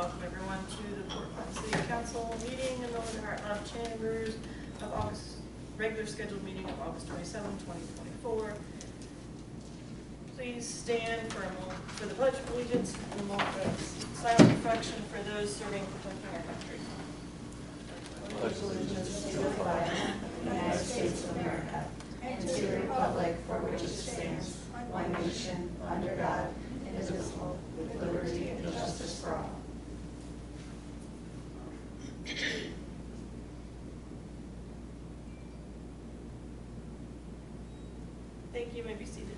welcome everyone to the Portland City Council meeting in the Heartland Chambers of August, regular scheduled meeting of August 27, 2024. Please stand for a moment for the Pledge of Allegiance and a moment of silent reflection for those serving and protecting our country. Pledge allegiance to the flag of the United States of America and to the republic for which it stands, one nation, under God, indivisible, with liberty and justice for all. Thank you. You may be seated.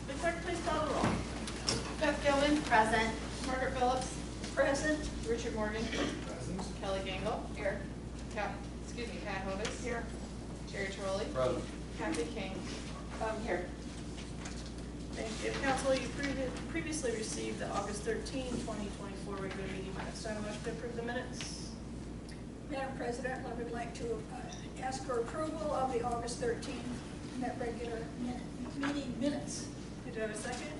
The clerk, please call the roll. Beth Gilman. Present. Margaret Phillips. Present. Richard Morgan. Present. Kelly Gangle. Here. Pat Hovis. Here. Jerry Trolley. Present. Kathy King. Here. Thank you. Council, you previously received the August 13, 2024 regular meeting minutes. Do I have a motion to approve the minutes? Madam President, I would like to ask for approval of the August 13th regular meeting minutes. Do you have a second?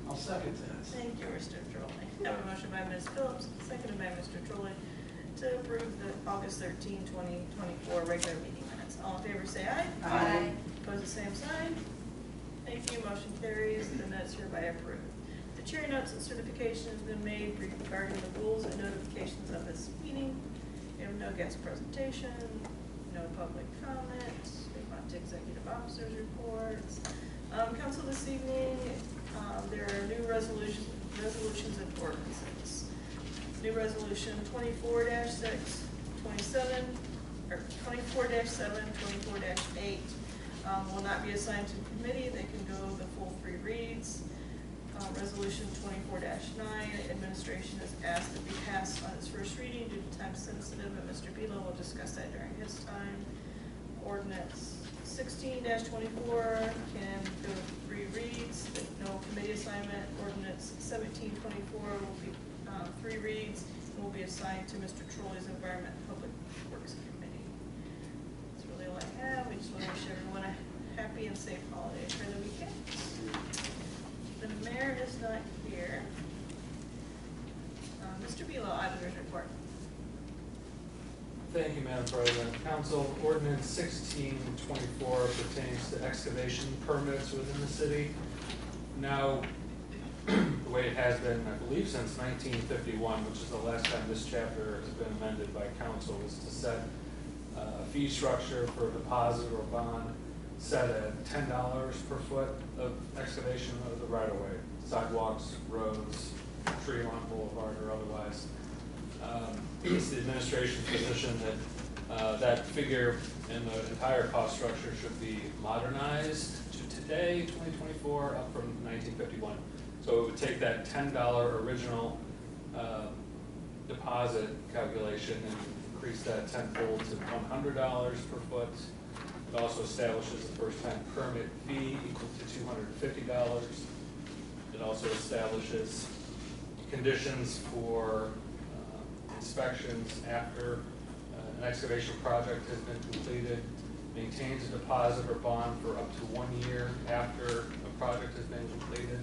I'll second that. Thank you, Mr. Trolley. I have a motion by Ms. Phillips, seconded by Mr. Trolley, to approve the August 13, 2024 regular meeting minutes. All in favor say aye. Aye. Opposed, the same sign. Thank you. Motion carries. The minutes hereby approved. The chair notes and certification has been made regarding the rules and notifications of this meeting. We have no guest presentation, no public comments. We move on to executive officers' reports. Council, this evening, there are new resolutions and ordinances. New resolution 24-6, 27, or 24-7, 24-8. Will not be assigned to committee. They can go the full 3 reads. Resolution 24-9, administration is asked to be passed on its first reading due to time sensitive, and Mr. Bealow will discuss that during his time. Ordinance 16-24 can go 3 reads, no committee assignment. Ordinance 17-24 will be 3 reads and will be assigned to Mr. Trolley's Environment and Public Works Committee. That's really all I have. We just want to wish everyone a happy and safe holiday for the weekend. The mayor is not here. Mr. Bealow, auditor's report. Thank you, Madam President. Council, Ordinance 1624 pertains to excavation permits within the city. Now, the way it has been, I believe, since 1951, which is the last time this chapter has been amended by council, is to set a fee structure for a deposit or bond set at $10 per foot of excavation of the right-of-way, sidewalks, roads, tree lawn, boulevard, or otherwise. It's the administration's position that that figure and the entire cost structure should be modernized to today, 2024, up from 1951. So it would take that $10 original deposit calculation and increase that tenfold to $100 per foot. It also establishes a first-time permit fee equal to $250. It also establishes conditions for inspections after an excavation project has been completed, maintains a deposit or bond for up to 1 year after a project has been completed,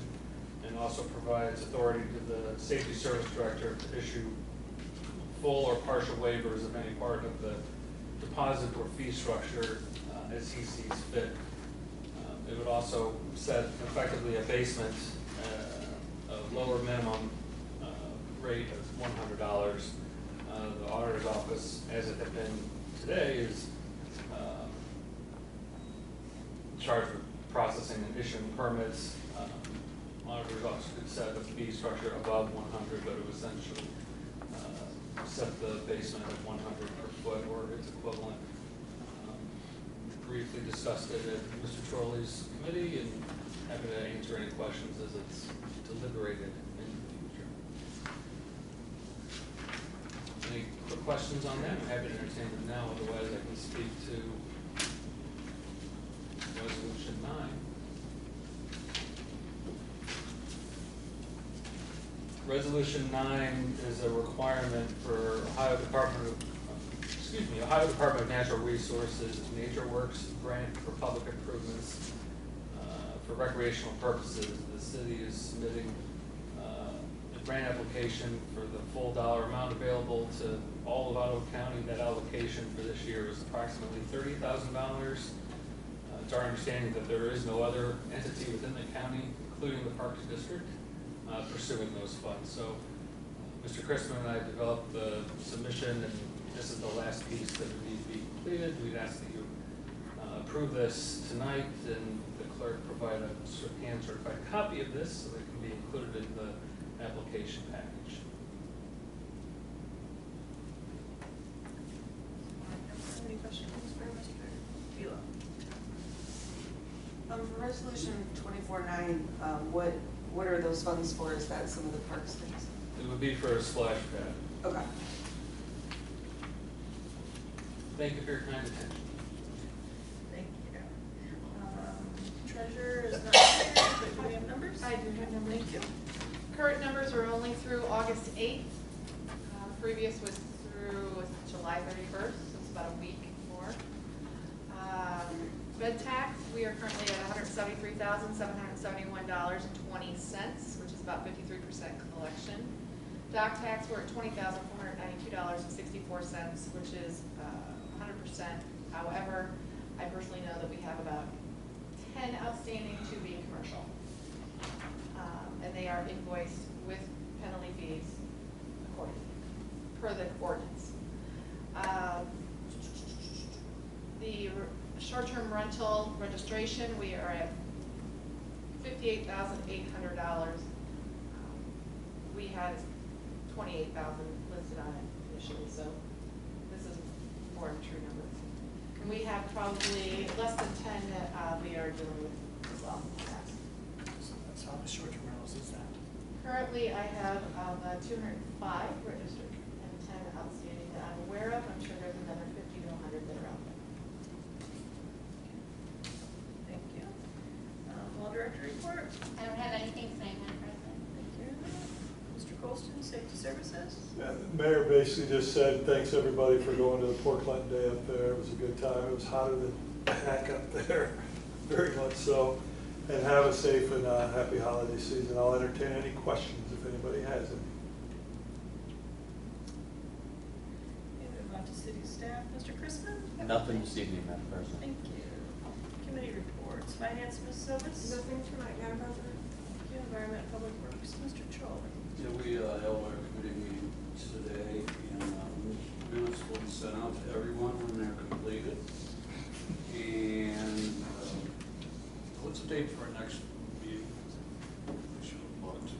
and also provides authority to the Safety Service Director to issue full or partial waivers of any part of the deposit or fee structure as he sees fit. It would also set effectively a basement, a lower minimum rate of $100. The auditor's office, as it had been today, is charged with processing and issuing permits. Auditor's office could set a fee structure above 100, but it would essentially set the basement at 100 per foot or its equivalent. Briefly discussed it at Mr. Trolley's committee, and happy to answer any questions as it's deliberated in the future. Any quick questions on that? I'm happy to entertain them now, otherwise I can speak to Resolution 9. Resolution 9 is a requirement for Ohio Department of Natural Resources Nature Works grant for public improvements for recreational purposes. The city is submitting a grant application for the full dollar amount available to all of Ottawa County. That allocation for this year is approximately $30,000. It's our understanding that there is no other entity within the county, including the Parks District, pursuing those funds. So Mr. Christman and I developed the submission, and this is the last piece that would need to be completed. We'd ask that you approve this tonight, and the clerk provide a hand-certified copy of this so that it can be included in the application package. Any questions for Mr. Velo? For resolution 24-9, what are those funds for? Is that some of the parks things? It would be for a splash pad. Okay. Thank you for your kind attention. Thank you. Treasurer is not here, but do we have numbers? I do have numbers. Thank you. Current numbers are only through August 8th. Previous was through July 31st, so it's about a week more. Bed tax, we are currently at $173,771.20, which is about 53% collection. Dock tax, we're at $20,492.64, which is 100%. However, I personally know that we have about 10 outstanding to be commercial. And they are invoiced with penalty fees according, per the ordinance. The short-term rental registration, we are at $58,800. We had $28,000 listed on it initially, so this is more true numbers. And we have probably less than 10 that we are dealing with as well. So how many short-term rentals is that? Currently, I have 205 registered and 10 outstanding that I'm aware of. I'm sure there's another 50 to 100 that are out there. Thank you. Law Director report. I don't have anything tonight, Madam President. Thank you. Mr. Colston, Safety Services. Yeah, the mayor basically just said, thanks everybody for going to the Port Clinton Day up there. It was a good time. It was hotter than heck up there, very much so. And have a safe and happy holiday season. I'll entertain any questions if anybody has any. Okay, move on to city staff. Mr. Christman. Nothing this evening, Madam President. Thank you. Committee reports. Finance, Ms. Silvis. Nothing tonight, Madam President? Thank you. Environment and Public Works, Mr. Trolley. Yeah, we held our committee meeting today, and minutes will be sent out to everyone when they're completed. And what's the date for our next meeting? I should have looked.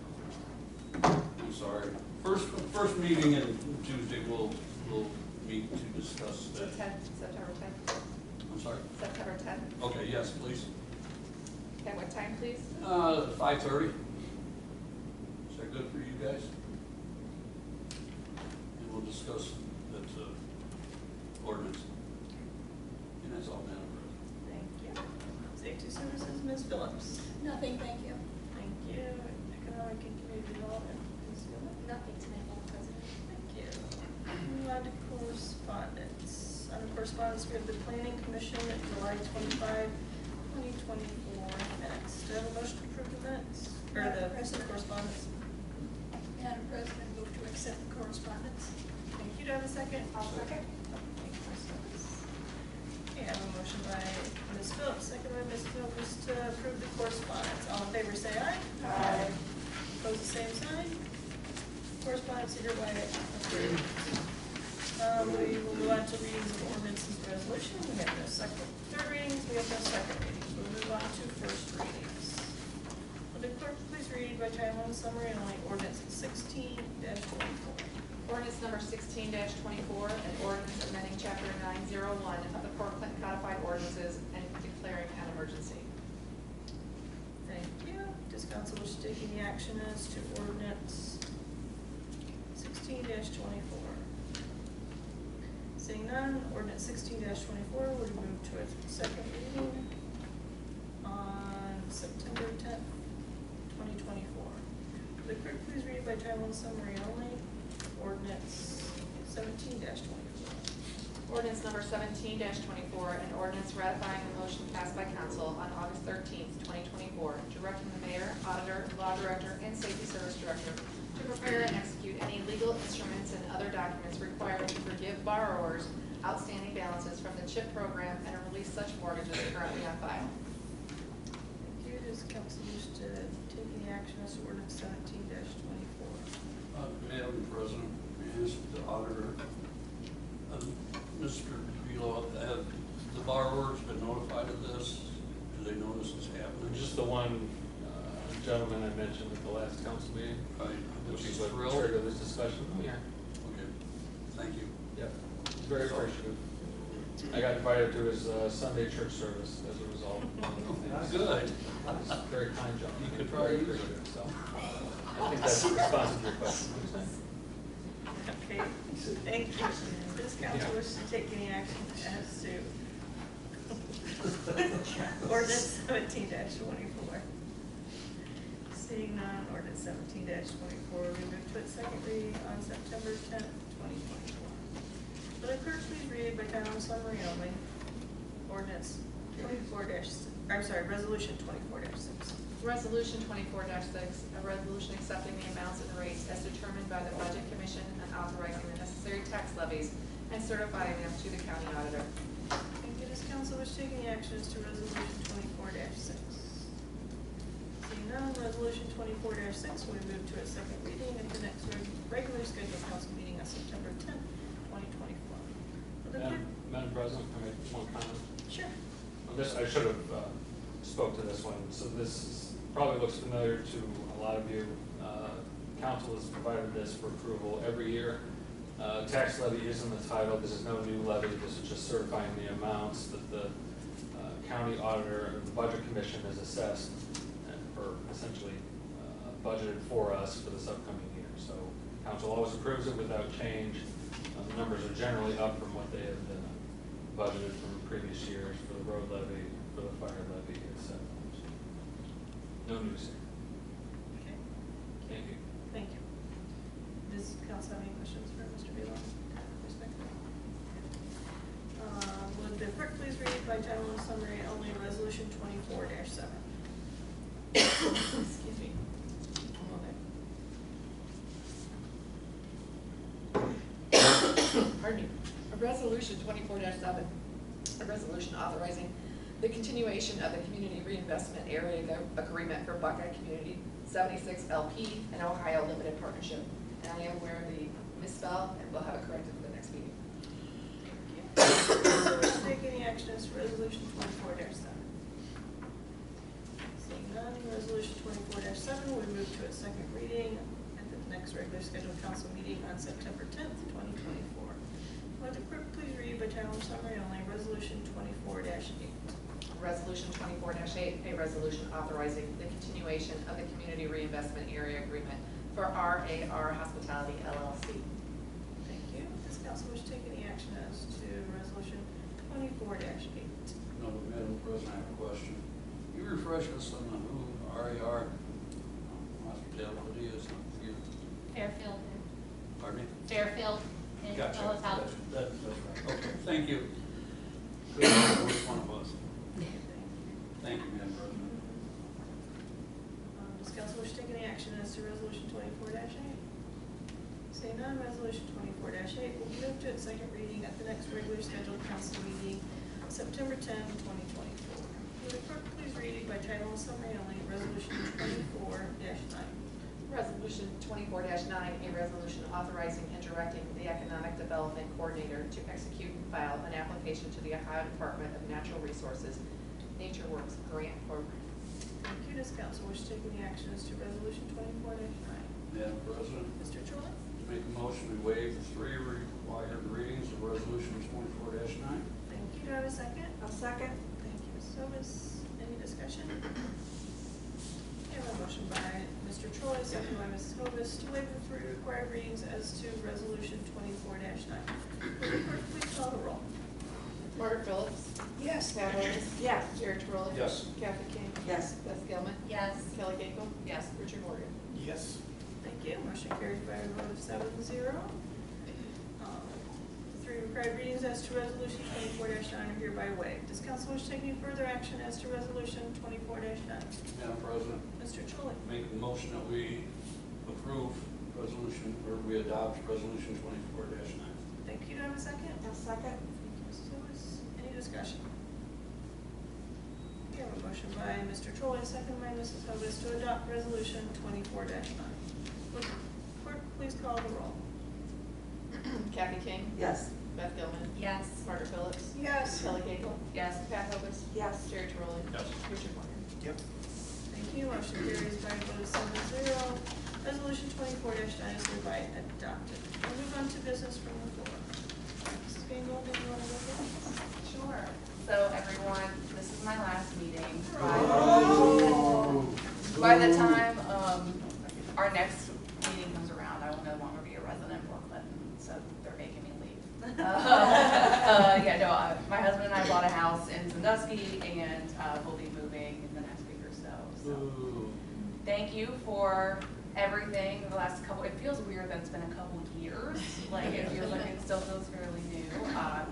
I'm sorry. First meeting in Tuesday, we'll meet to discuss So that. 10th, September 10th. I'm sorry? September 10th. Okay, yes, please. Okay, what time, please? 5:30. Is that good for you guys? And we'll discuss that ordinance. And that's all, Madam President. Thank you. Safety Services, Ms. Phillips. Nothing, thank you. Thank you. Economic and Community Development, Ms. Phillips. Nothing tonight, Madam President. Thank you. Move on to correspondence. Under correspondence, we have the Planning Commission, July 25, 2024 minutes. Do I have a motion to approve the minutes? Or Madam the President. correspondence? Madam President, move to accept the correspondence. Thank you. Do I have a second? I'll second. Thank you, Ms. Phillips. Okay, I have a motion by Ms. Phillips, second by Ms. Phillips to approve the correspondence. All in favor, say aye. Aye. Opposed, the same sign. Correspondence hereby approved. We will go on to readings of ordinances and resolutions. We have no third readings, we have no second readings. We'll move on to first readings. Will the clerk please read by title and summary only ordinance 16-24? Ordinance number 16-24, an ordinance amending chapter 901 of the Port Clinton Codified Ordinances and declaring an emergency. Thank you. Does council wish to take any action as to ordinance 16-24? Seeing none, ordinance 16-24 would move to its second reading on September 10th, 2024. Will the clerk please read by title and summary only, ordinance 17-24? Ordinance number 17-24, an ordinance ratifying the motion passed by council on August 13th, 2024, directing the mayor, auditor, law director, and safety service director to prepare prepare and execute any legal instruments and other documents required to forgive borrowers outstanding balances from the CHIP program and release such mortgages currently on file. Thank you. Does council wish to take any action as to ordinance 17-24? Madam President, may I ask the auditor, Mr. DeVilo, have the borrowers been notified of this? Do they know this is happening? Just the one gentleman I mentioned at the last council meeting, Right, which which is is what thrilled? triggered this discussion. Oh, yeah. Okay, thank you. Yep. Very appreciative. I got invited to his Sunday church service as a result. Good. Very kind job. You could Very probably use it. appreciative, so. I think that's responsive to your question. What did you say? Okay, thank you. Does council wish to take any action as to ordinance 17-24? Seeing none, ordinance 17-24, we move to its second reading on September 10th, 2024. Will the clerk please read by title and summary only? Ordinance resolution 24-6. Resolution 24-6, a resolution accepting the amounts and rates as determined by the Budget Commission and authorizing the necessary tax levies and certifying them to the county auditor. Thank you. Does council wish to take any actions to resolution 24-6? Seeing none, resolution 24-6 will be moved to its second reading at the next regularly scheduled council meeting on September 10th, 2024. Will the clerk- Madam President, can I make one comment? Sure. On this, I should have spoke to this one. So this is, probably looks familiar to a lot of you. Council has provided this for approval every year. Tax levy is in the title. This is no new levy. This is just certifying the amounts that the county auditor or the Budget Commission has assessed and for essentially budgeted for us for this upcoming year. So council always approves it without change. The numbers are generally up from what they have been budgeted from previous years for the road levy, for the fire levy, etc. No news here. Okay. Thank you. Thank you. Does council have any questions for Mr. Velo? Would the clerk please read by title and summary only resolution 24-7? Excuse me. Pardon me. A resolution 24-7, a resolution authorizing the continuation of the community reinvestment area agreement for Buckeye Community 76 LP and Ohio Limited Partnership. And I am aware of the misspell and we'll have it corrected for the next meeting. So wish to take any action as to resolution 24-7? Seeing none, resolution 24-7 will move to its second reading at the next regular scheduled council meeting on September 10th, 2024. Would the clerk please read by title and summary only resolution 24-8? Resolution 24-8, a resolution authorizing the continuation of the community reinvestment area agreement for RAR Hospitality LLC. Thank you. Does council wish to take any action as to resolution 24-8? No, but Madam President, I have a question. You refresh us on who RAR Hospitality is? Fairfield. Pardon me? Fairfield and Gotcha. Ellis House. That's right. Okay, thank you. Good to know which one it was. Thank you, Madam President. Does council wish to take any action as to resolution 24-8? Seeing none, resolution 24-8 will be moved to its second reading at the next regular scheduled council meeting, September 10, 2024. Will the clerk please read by title and summary only, resolution 24-9? Resolution 24-9, a resolution authorizing and directing the Economic Development Coordinator to execute and file an application to the Ohio Department of Natural Resources Nature Works Grant Program. Thank you. Does council wish to take any action as to resolution 24-9? Madam President, Mr. Chorley? make a motion to waive the 3 required readings of resolution 24-9. Thank you. Do I have a second? I'll second. Thank you, Ms. Hovis. Any discussion? I have a motion by Mr. Troy, second by Mrs. Hovis, to waive the 3 required readings as to resolution 24-9. Will the clerk please call the roll? Margaret Phillips. Yes. Pat Hovis. Yes. Jared Troy. Yes. Kathy King. Yes. Beth Gilman. Yes. Kelly Gakel. Yes. Richard Morgan. Yes. Thank you. Motion carries by a vote of 7-0. The 3 required readings as to resolution 24-9 are hereby waived. Does council wish to take any further action as to resolution 24-9? Madam President, Mr. Chorley? make a motion that we approve resolution, or we adopt resolution 24-9. Thank you. Do I have a second? A second? Thank you, Mrs. Lewis. Any discussion? We have a motion by Mr. Troy, second by Mrs. Hovis to adopt resolution 24-9. Would clerk please call the roll? Kathy King, Yes. Beth Gilman, Yes. Margaret Phillips, Yes. Kelly Cagle, Yes. Pat Hovis, Yes. Jerry Torley, Yes. Richard Morgan. Yep. Thank you. Motion carries by a vote of 7-0. Resolution 24-9 is hereby adopted. We'll move on to business from the floor. Mrs. Gangle, do you want to look at? Sure. So everyone, this is my last meeting. By the time our next meeting comes around, I will no longer be a resident of Brooklyn, so they're making me leave. Yeah, no, my husband and I bought a house in Sandusky, and we'll be moving in the next week or so. So thank you for everything the last couple. It feels weird that it's been a couple years. Like it feels like it still feels fairly new.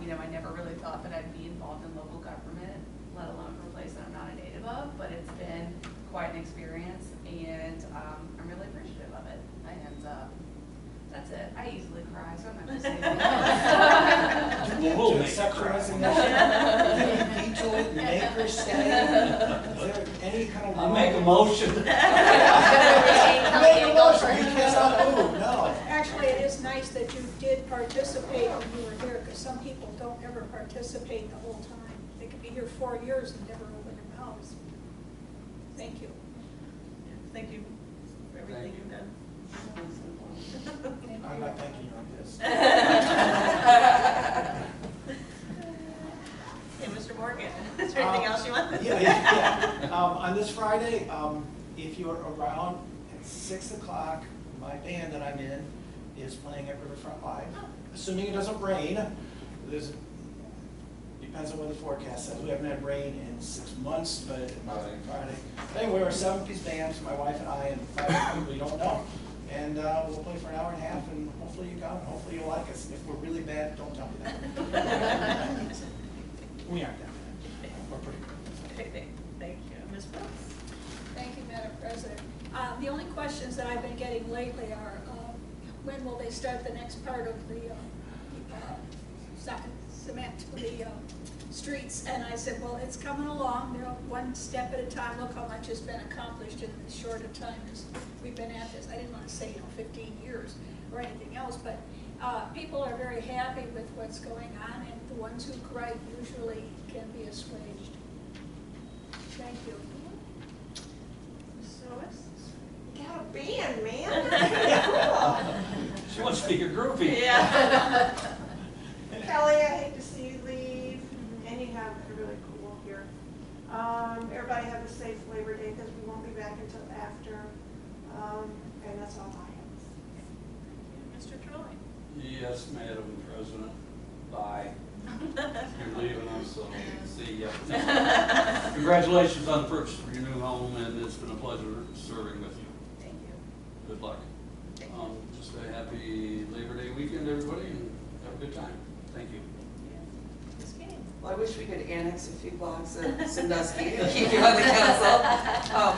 You know, I never really thought that I'd be involved in local government, let alone for a place that I'm not a native of. But it's been quite an experience, and I'm really appreciative of it. And that's it. I easily cry, so I'm not gonna say that. We'll To make accept it your cry. resignation, veto it, make her stay. Is there any kind of? I'll make a motion. Make a motion, you cannot move, no. Actually, it is nice that you did participate when you were here, because some people don't ever participate the whole time. They could be here 4 years and never open their mouths. Thank you. Thank you for everything you've done. I'm not thanking you on this. Hey, Mr. Morgan, is there anything else you want? Yeah. On this Friday, if you're around at 6 o'clock, my band that I'm in is playing at Riverfront Live. Assuming it doesn't rain, depends on what the forecast says. We haven't had rain in 6 months, but it might be Friday. Anyway, we're a 7-piece band, so my wife and I and 5 people we don't know. And we'll play for an hour and a half, and hopefully you come, and hopefully you'll like us. If we're really bad, don't tell me that. We aren't that bad. We're pretty good. Okay, thank you. Ms. Brooks? Thank you, Madam President. The only questions that I've been getting lately are, when will they start the next part of the cement for the streets? And I said, well, it's coming along, one step at a time. Look how much has been accomplished in as short a time as we've been at this. I didn't want to say, 15 years or anything else, but people are very happy with what's going on, and the ones who cry usually can be assuaged. Thank you. Ms. Lewis? Got a band, man. She wants to be your groupie. Yeah. Kelly, I hate to see you leave, and you have it really cool here. Everybody have a safe Labor Day, because we won't be back until after, and that's all I have. Mr. Troy? Yes, Madam President. Bye. You're leaving us, so see ya. Congratulations on the purchase of your new home, and it's been a pleasure serving with you. Thank you. Good luck. Just a happy Labor Day weekend, everybody, and have a good time. Thank you. Ms. King? Well, I wish we could annex a few blocks of Sandusky and keep you on the council.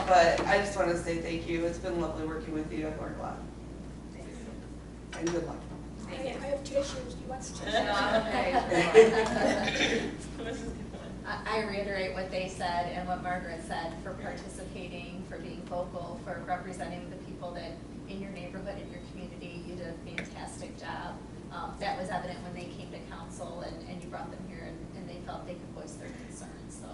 But I just want to say thank you. It's been lovely working with you. I've learned a lot. And good luck. I have tissues. Do you want some tissues? Mrs. I reiterate what they said and what Margaret said for participating, for being vocal, for representing the people that in your neighborhood, in your community. You did a fantastic job. That was evident when they came to council and you brought them here and they felt they could voice their concerns. So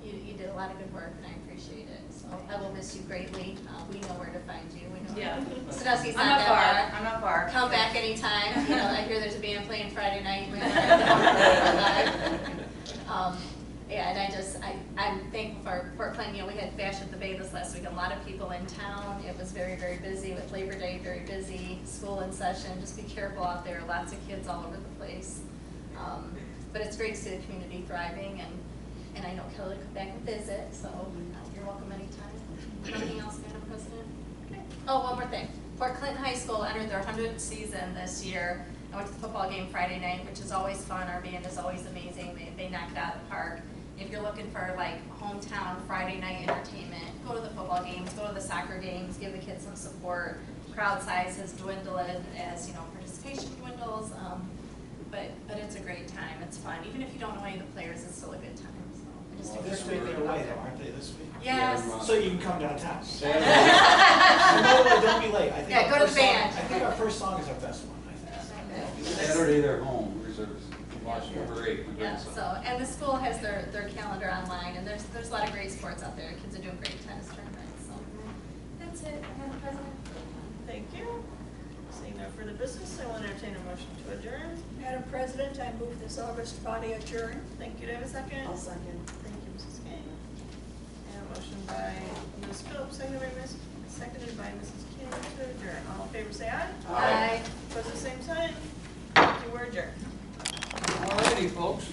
you did a lot of good work and I appreciate it. So I will miss you greatly. We know where to find you. We know. Yeah. Sandusky's I'm not not that far. I'm not far. Come back anytime. I hear there's a band playing Friday night. Yeah, and I'm thankful for Portland. We had Bash at the Bay this last week. A lot of people in town. It was very, very busy with Labor Day, very busy, school in session. Just be careful out there. Lots of kids all over the place. But it's great to see the community thriving, and I know Kelly will come back and visit, so you're welcome anytime. Anything else, Madam President? Okay. Oh, one more thing. Fort Clinton High School entered their 100th season this year. I went to the football game Friday night, which is always fun. Our band is always amazing. They knock it out of the park. If you're looking for like hometown Friday night entertainment, go to the football games, go to the soccer games, give the kids some support. crowd size has dwindled as, participation dwindles, but it's a great time, it's fun. Even if you don't know any of the players, it's still a good time, so I just Well, encourage this week everybody they're to go out away though, there. aren't they, this week? Yes. So you can come downtown. Saturday, And by the way, don't be late. I think Yeah, our go to first the song- band. I think our first song is our best one, I think. Saturday they're home, reserves, March number 8. Yeah, so, and the school has their calendar online, and there's a lot of great sports out there. Kids are doing great tennis tournaments, so. That's it, Madam President. Thank you. Seeing no further business, I will entertain a motion to adjourn. Madam President, I move this August body adjourn. Thank you. Do I have a second? I'll second. Thank you, Mrs. King. And a motion by Ms. Phillips, seconded by Mrs. King to adjourn. All in favor, say aye. Aye. Opposed, the same sign. Thank you, we're adjourned. All righty, folks.